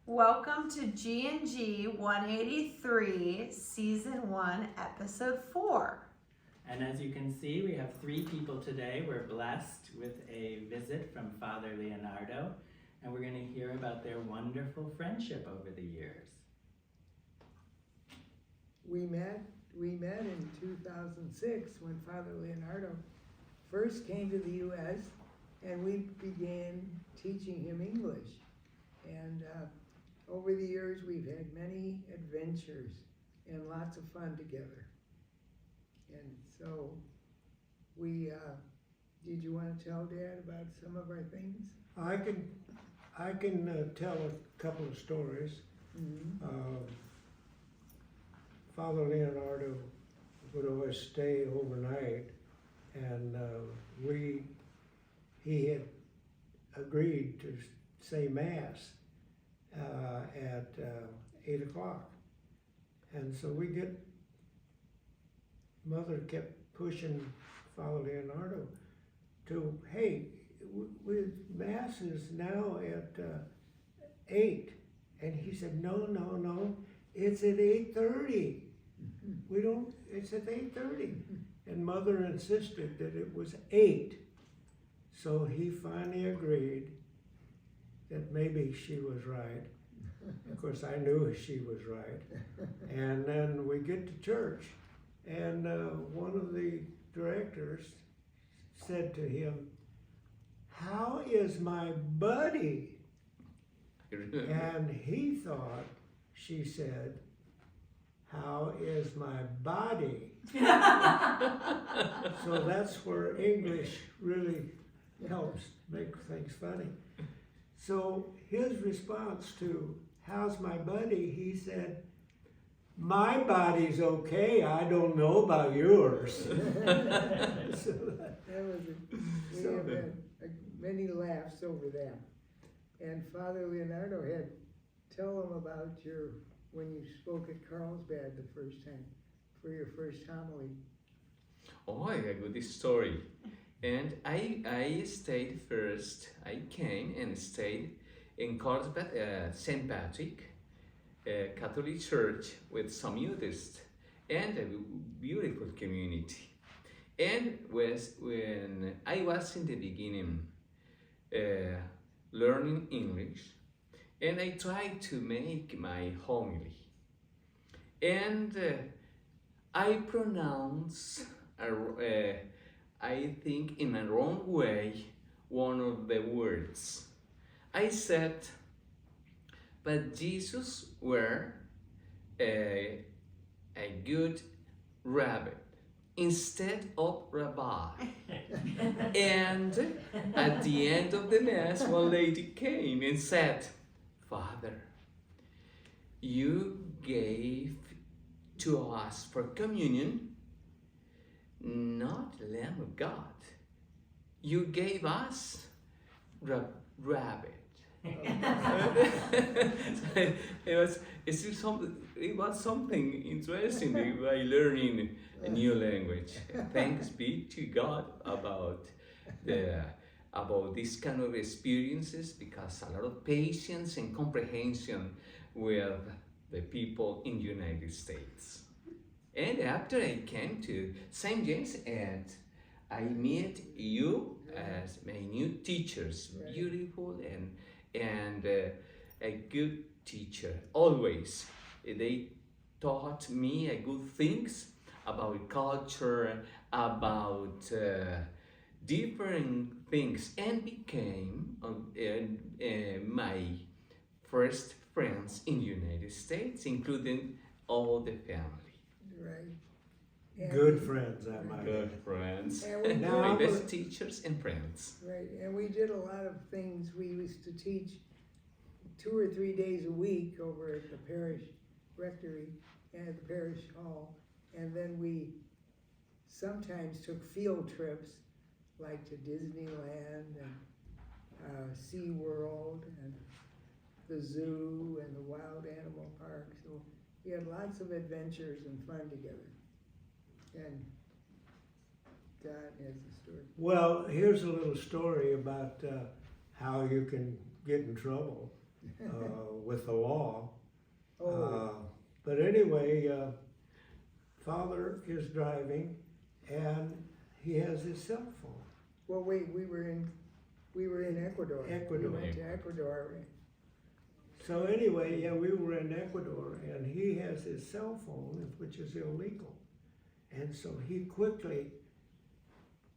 Welcome to G&G183, Season 1, Episode 4. And as you can see, we have 3 people today. We're blessed with a visit from Father Leonardo, and we're going to hear about their wonderful friendship over the years. We met in 2006 when Father Leonardo first came to the U.S. and we began teaching him English. And over the years we've had many adventures and lots of fun together. And so we, did you want to tell Dad about some of our things? I can tell a couple of stories. Mm-hmm. Father Leonardo would always stay overnight, and he had agreed to say Mass at 8 o'clock. And so Mother kept pushing Father Leonardo to, hey, with Mass is now at 8. And he said, no, it's at 8:30. It's at 8:30. And Mother insisted that it was 8. So he finally agreed that maybe she was right. Of course, I knew she was right. And then we get to church, and one of the directors said to him, "How is my buddy?" And he thought she said, "How is my body?" So that's where English really helps make things funny. So his response to "How's my buddy?" he said, "My body's okay. I don't know about yours." We have had many laughs over that. And Father Leonardo tell them about when you spoke at Carlsbad the first time, for your first homily. Oh, a good story. And I stayed first. I came and stayed in Carlsbad, St. Patrick, Catholic Church with some youths and a beautiful community. And when I was in the beginning learning English, and I tried to make my homily. And I pronounce, I think in a wrong way, one of the words. I said, but Jesus were a good rabbit instead of rabbi. And at the end of the Mass, one lady came and said, "Father, you gave to us for communion not Lamb of God. You gave us rabbit." It was something interesting by learning a new language. Thanks be to God about this kind of experiences, because a lot of patience and comprehension with the people in the United States. And after I came to St. James, and I met you as my new teachers, beautiful and a good teacher. Always they taught me good things about culture, about different things, and became my first friends in the United States, including all the family. Right. And Good friends, I might Good add. friends. And we Now, My did, best teachers and friends. right, and we did a lot of things. We used to teach 2 or 3 days a week over at the parish rectory and at the parish hall. And then we sometimes took field trips, like to Disneyland and SeaWorld and the zoo and the wild animal park. So we had lots of adventures and fun together. And God has a story. Well, here's a little story about how you can get in trouble with the law. Oh, But anyway, Father is driving, and he has his cell phone. well, wait, we were in Ecuador. Ecuador. We went to Ecuador. So anyway, yeah, we were in Ecuador, and he has his cell phone, which is illegal. And so he quickly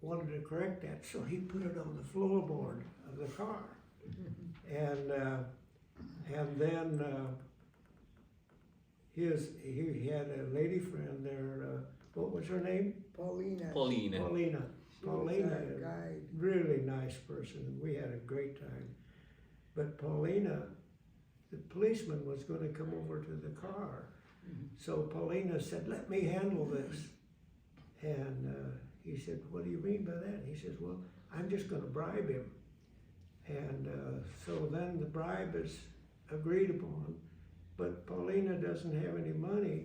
wanted to correct that, so he put it on the floorboard of the car. And then he had a lady friend there, what was her name? Paulina. Paulina. Paulina. She was Paulina, our guide. really nice person. We had a great time. But Paulina, the policeman was going to come over to the car. So Paulina said, "Let me handle this." And he said, "What do you mean by that?" He says, "Well, I'm just going to bribe him." And so then the bribe is agreed upon, but Paulina doesn't have any money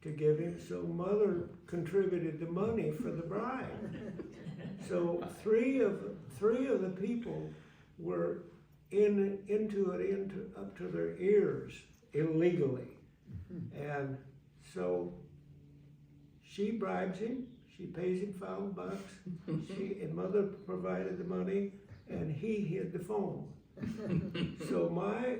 to give him, so Mother contributed the money for the bribe. So three of the people were into it up to their ears illegally, and so she bribes him. She pays him $5. And Mother provided the money, and he hid the phone. So my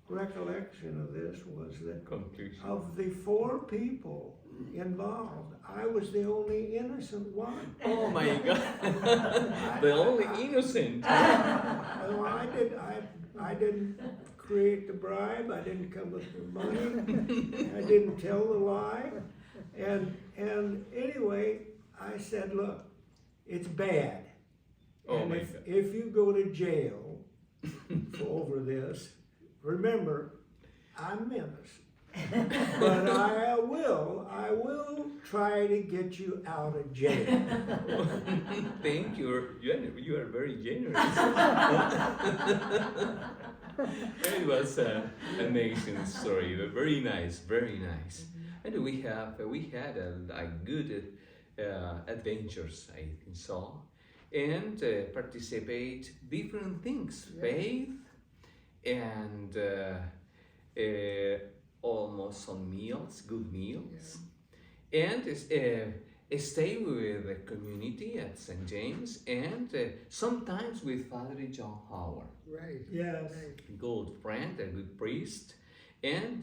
recollection of this was that Conclusion. of the 4 people involved, I was the only innocent one. Oh my God. The only innocent. Well, I didn't create the bribe. I didn't come with the money. I didn't tell the lie. And anyway, I said, "Look, it's bad. Oh And my God. if you go to jail over this, remember, I'm innocent. But I will try to get you out of jail." Thank you. You are very generous. It was an amazing story. Very nice, very nice. And we had a good adventures, I think so, and participate different things, Yeah. faith, and almost some meals, good meals, and stay with the community at St. James, and sometimes with Father John Howard, Right. Yes. Right. good friend, a good priest, and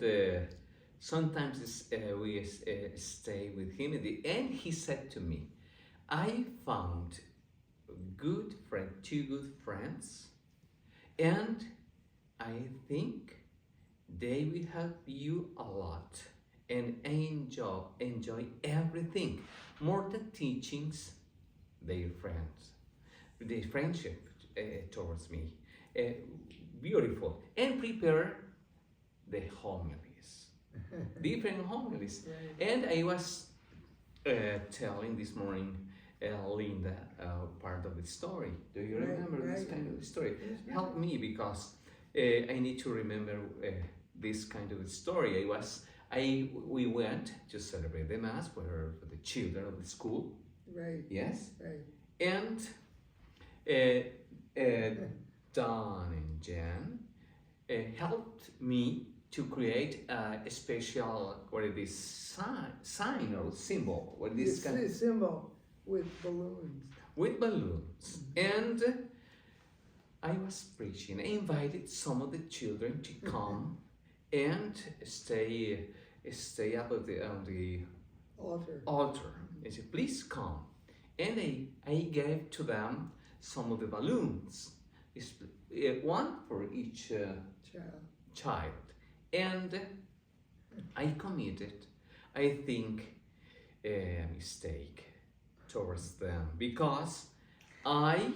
sometimes we stay with him. In the end, he said to me, "I found two good friends, and I think they will help you a lot, and enjoy everything more than teachings, their friendship towards me, beautiful, and prepare the homilies, different homilies." Right. And I was telling this morning, Linda, part of the story. Do you Right, remember this right. kind of story? Yes, Help me, because I need to remember this kind of story. We went to celebrate the mass for the children of the school. Right. Yes, Right. and Don and Jen helped me to create a special, what is this, sign or symbol, what is It's kind a symbol with balloons. with balloons. And I was preaching. I invited some of the children to come and stay up on the Altar. altar. I said, "Please come." And I gave to them some of the balloons, one for each Child. child. And I committed, I think, a mistake towards them, because I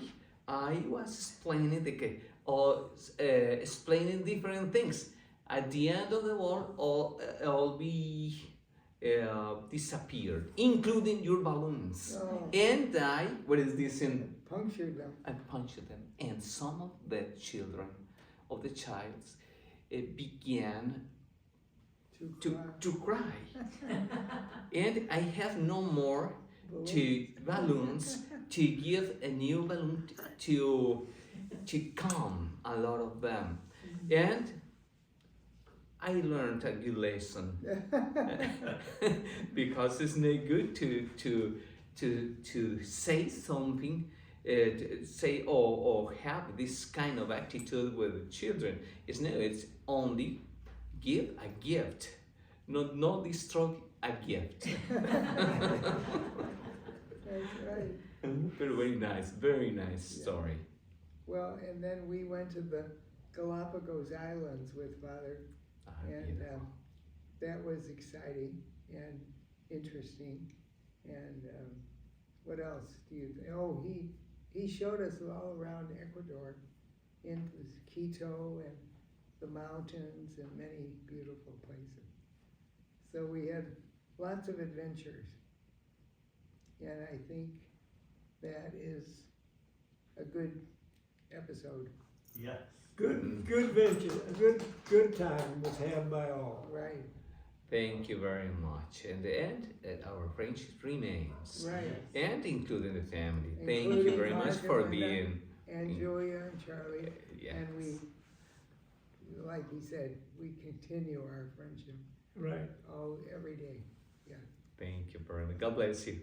was explaining explaining different things. At the end of the world, all be disappeared, including your balloons. Oh, And what is this? punctured them. I punched them, and some of the children of the child began To cry. to cry. And I have no more balloons to give a new balloon to calm a lot of them. And I learned a good lesson. Because it's not good to say something, say or have this kind of attitude with children. It's only give a gift, not destroy a gift. That's right. Very nice story. Well, and then we went to the Galapagos Islands with Father, and Beautiful. that was exciting and interesting. And what else do you think? Oh, he showed us all around Ecuador, into Quito and the mountains and many beautiful places. So we had lots of adventures. And I think that is a good episode. Yes. Good venture, a good time was had by all. Right, Thank you very much. And our friendship remains. right. And including the family. Thank you Including very much Mark for and Linda. being. And Julia and Charlie. Yes. And we, like he said, we continue our friendship Right. every day. Thank you very much. God bless you.